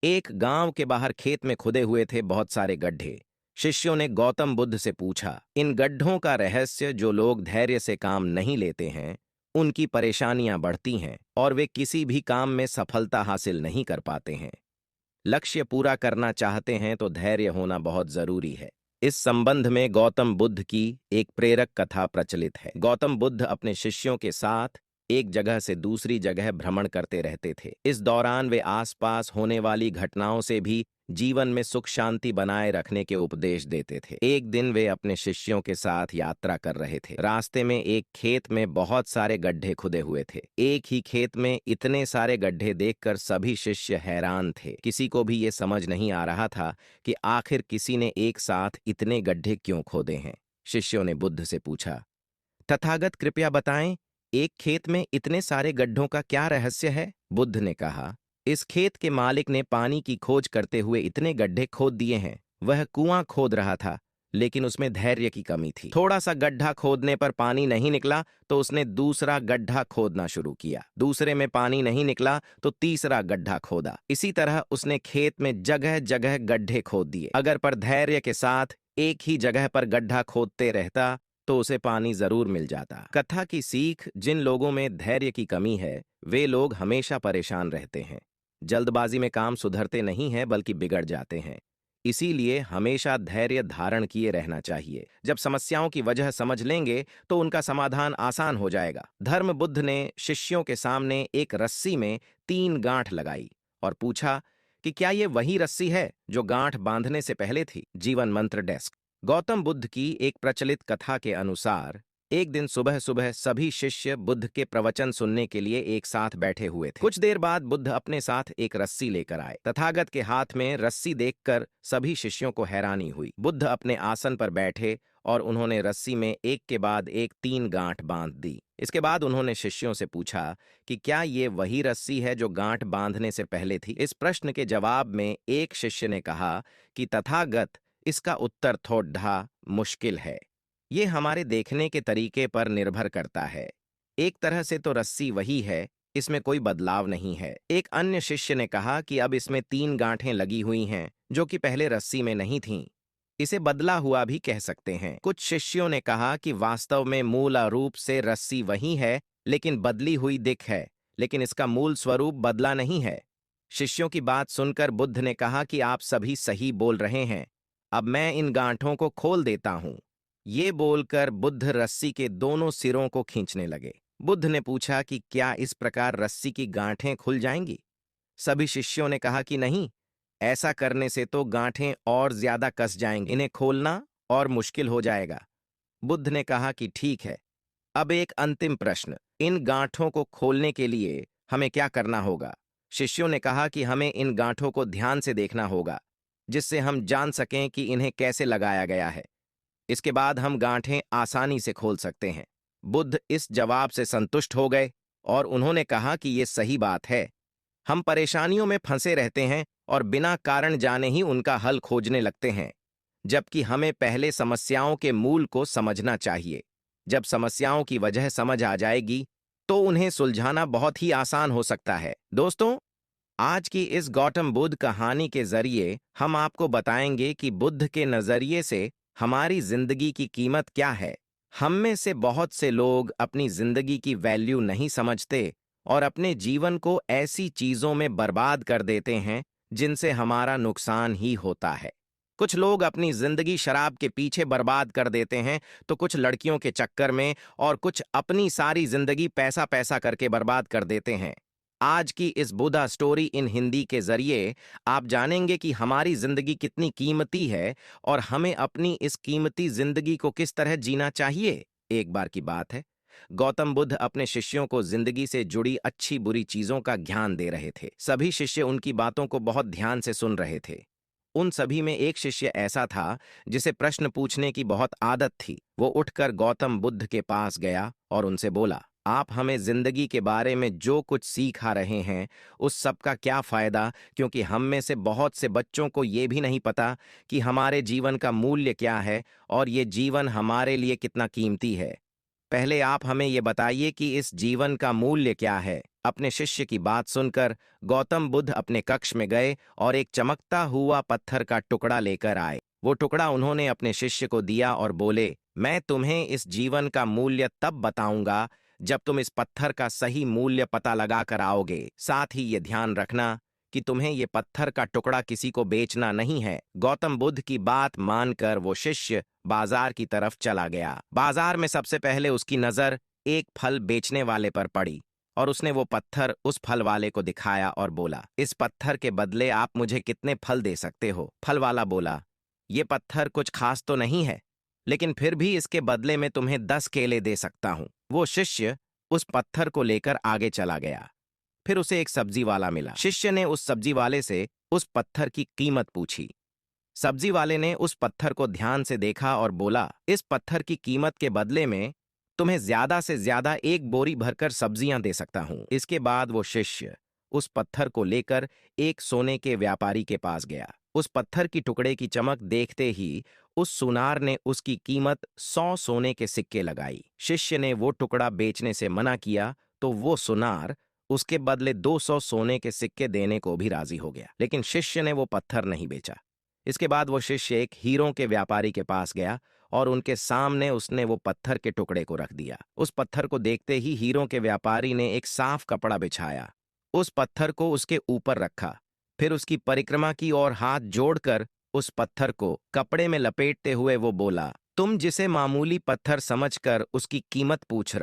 एक गांव के बाहर खेत में खुदे हुए थे बहुत सारे गड्ढे। शिष्यों ने गौतम बुद्ध से पूछा, इन गड्ढों का रहस्य, जो लोग धैर्य से काम नहीं लेते हैं उनकी परेशानियां बढ़ती हैं और वे किसी भी काम में सफलता हासिल नहीं कर पाते हैं। लक्ष्य पूरा करना चाहते हैं तो धैर्य होना बहुत जरूरी है। इस संबंध में गौतम बुद्ध की एक प्रेरक कथा प्रचलित है। गौतम बुद्ध अपने शिष्यों के साथ एक जगह से दूसरी जगह भ्रमण करते रहते थे। इस दौरान वे आसपास होने वाली घटनाओं से भी जीवन में सुख शांति बनाए रखने के उपदेश देते थे। एक दिन वे अपने शिष्यों के साथ यात्रा कर रहे थे। रास्ते में एक खेत में बहुत सारे गड्ढे खुदे हुए थे। एक ही खेत में इतने सारे गड्ढे देखकर सभी शिष्य हैरान थे। किसी को भी ये समझ नहीं आ रहा था कि आखिर किसी ने एक साथ इतने गड्ढे क्यों खोदे हैं। शिष्यों ने बुद्ध से पूछा, तथागत कृपया बताएं, एक खेत में इतने सारे गड्ढों का क्या रहस्य है? बुद्ध ने कहा, इस खेत के मालिक ने पानी की खोज करते हुए इतने गड्ढे खोद दिए हैं। वह कुआं खोद रहा था, लेकिन उसमें धैर्य की कमी थी। थोड़ा सा गड्ढा खोदने पर पानी नहीं निकला तो उसने दूसरा गड्ढा खोदना शुरू किया। दूसरे में पानी नहीं निकला तो तीसरा गड्ढा खोदा। इसी तरह उसने खेत में जगह जगह गड्ढे खोद दिए। अगर पर धैर्य के साथ एक ही जगह पर गड्ढा खोदते रहता तो उसे पानी जरूर मिल जाता। कथा की सीख, जिन लोगों में धैर्य की कमी है वे लोग हमेशा परेशान रहते हैं। जल्दबाजी में काम सुधरते नहीं हैं बल्कि बिगड़ जाते हैं। इसीलिए हमेशा धैर्य धारण किए रहना चाहिए। जब समस्याओं की वजह समझ लेंगे तो उनका समाधान आसान हो जाएगा। धर्म बुद्ध ने शिष्यों के सामने एक रस्सी में 3 गांठ लगाई और पूछा कि क्या ये वही रस्सी है जो गांठ बांधने से पहले थी? जीवन मंत्र डेस्क। गौतम बुद्ध की एक प्रचलित कथा के अनुसार एक दिन सुबह सुबह सभी शिष्य बुद्ध के प्रवचन सुनने के लिए एक साथ बैठे हुए थे। कुछ देर बाद बुद्ध अपने साथ एक रस्सी लेकर आए। तथागत के हाथ में रस्सी देखकर सभी शिष्यों को हैरानी हुई। बुद्ध अपने आसन पर बैठे और उन्होंने रस्सी में एक के बाद एक 3 गांठ बांध दी। इसके बाद उन्होंने शिष्यों से पूछा कि क्या ये वही रस्सी है जो गांठ बांधने से पहले थी? इस प्रश्न के जवाब में एक शिष्य ने कहा कि तथागत, इसका उत्तर थोड़ा मुश्किल है। ये हमारे देखने के तरीके पर निर्भर करता है। एक तरह से तो रस्सी वही है, इसमें कोई बदलाव नहीं है। एक अन्य शिष्य ने कहा कि अब इसमें 3 गांठें लगी हुई हैं जो कि पहले रस्सी में नहीं थीं। इसे बदला हुआ भी कह सकते हैं। कुछ शिष्यों ने कहा कि वास्तव में मूल रूप से रस्सी वही है लेकिन बदली हुई दिख है, लेकिन इसका मूल स्वरूप बदला नहीं है। शिष्यों की बात सुनकर बुद्ध ने कहा कि आप सभी सही बोल रहे हैं, अब मैं इन गांठों को खोल देता हूं। ये बोलकर बुद्ध रस्सी के दोनों सिरों को खींचने लगे। बुद्ध ने पूछा कि क्या इस प्रकार रस्सी की गांठें खुल जाएंगी? सभी शिष्यों ने कहा कि नहीं, ऐसा करने से तो गांठें और ज्यादा कस जाएंगी, इन्हें खोलना और मुश्किल हो जाएगा। बुद्ध ने कहा कि ठीक है, अब एक अंतिम प्रश्न, इन गांठों को खोलने के लिए हमें क्या करना होगा? शिष्यों ने कहा कि हमें इन गांठों को ध्यान से देखना होगा, जिससे हम जान सकें कि इन्हें कैसे लगाया गया है। इसके बाद हम गांठें आसानी से खोल सकते हैं। बुद्ध इस जवाब से संतुष्ट हो गए और उन्होंने कहा कि ये सही बात है। हम परेशानियों में फंसे रहते हैं और बिना कारण जाने ही उनका हल खोजने लगते हैं, जबकि हमें पहले समस्याओं के मूल को समझना चाहिए। जब समस्याओं की वजह समझ आ जाएगी तो उन्हें सुलझाना बहुत ही आसान हो सकता है। दोस्तों, आज की इस गौतम बुद्ध कहानी के जरिए हम आपको बताएंगे कि बुद्ध के नजरिए से हमारी जिंदगी की कीमत क्या है। हम में से बहुत से लोग अपनी जिंदगी की वैल्यू नहीं समझते और अपने जीवन को ऐसी चीजों में बर्बाद कर देते हैं जिनसे हमारा नुकसान ही होता है। कुछ लोग अपनी जिंदगी शराब के पीछे बर्बाद कर देते हैं, तो कुछ लड़कियों के चक्कर में, और कुछ अपनी सारी जिंदगी पैसा पैसा करके बर्बाद कर देते हैं। आज की इस बुद्धा स्टोरी इन हिंदी के जरिए आप जानेंगे कि हमारी जिंदगी कितनी कीमती है और हमें अपनी इस कीमती जिंदगी को किस तरह जीना चाहिए। एक बार की बात है, गौतम बुद्ध अपने शिष्यों को जिंदगी से जुड़ी अच्छी बुरी चीजों का ज्ञान दे रहे थे। सभी शिष्य उनकी बातों को बहुत ध्यान से सुन रहे थे। उन सभी में एक शिष्य ऐसा था जिसे प्रश्न पूछने की बहुत आदत थी। वो उठकर गौतम बुद्ध के पास गया और उनसे बोला, आप हमें जिंदगी के बारे में जो कुछ सिखा रहे हैं उस सब का क्या फायदा, क्योंकि हम में से बहुत से बच्चों को ये भी नहीं पता कि हमारे जीवन का मूल्य क्या है और ये जीवन हमारे लिए कितना कीमती है। पहले आप हमें ये बताइए कि इस जीवन का मूल्य क्या है। अपने शिष्य की बात सुनकर गौतम बुद्ध अपने कक्ष में गए और एक चमकता हुआ पत्थर का टुकड़ा लेकर आए। वो टुकड़ा उन्होंने अपने शिष्य को दिया और बोले, मैं तुम्हें इस जीवन का मूल्य तब बताऊंगा जब तुम इस पत्थर का सही मूल्य पता लगा कर आओगे। साथ ही ये ध्यान रखना कि तुम्हें ये पत्थर का टुकड़ा किसी को बेचना नहीं है। गौतम बुद्ध की बात मानकर वो शिष्य बाजार की तरफ चला गया। बाजार में सबसे पहले उसकी नजर एक फल बेचने वाले पर पड़ी और उसने वो पत्थर उस फल वाले को दिखाया और बोला, इस पत्थर के बदले आप मुझे कितने फल दे सकते हो? फल वाला बोला, ये पत्थर कुछ खास तो नहीं है, लेकिन फिर भी इसके बदले में तुम्हें 10 केले दे सकता हूं। वो शिष्य उस पत्थर को लेकर आगे चला गया। फिर उसे एक सब्जी वाला मिला। शिष्य ने उस सब्जी वाले से उस पत्थर की कीमत पूछी। सब्जी वाले ने उस पत्थर को ध्यान से देखा और बोला, इस पत्थर की कीमत के बदले में तुम्हें ज्यादा से ज्यादा एक बोरी भरकर सब्जियां दे सकता हूं। इसके बाद वो शिष्य उस पत्थर को लेकर एक सोने के व्यापारी के पास गया। उस पत्थर की टुकड़े की चमक देखते ही उस सुनार ने उसकी कीमत 100 सोने के सिक्के लगाई। शिष्य ने वो टुकड़ा बेचने से मना किया तो वो सुनार उसके बदले 200 सोने के सिक्के देने को भी राजी हो गया, लेकिन शिष्य ने वो पत्थर नहीं बेचा। इसके बाद वो शिष्य एक हीरों के व्यापारी के पास गया और उनके सामने उसने वो पत्थर के टुकड़े को रख दिया। उस पत्थर को देखते ही हीरों के व्यापारी ने एक साफ कपड़ा बिछाया, उस पत्थर को उसके ऊपर रखा, फिर उसकी परिक्रमा की और हाथ जोड़कर उस पत्थर को कपड़े में लपेटते हुए वो बोला, तुम जिसे मामूली पत्थर समझकर उसकी कीमत पूछ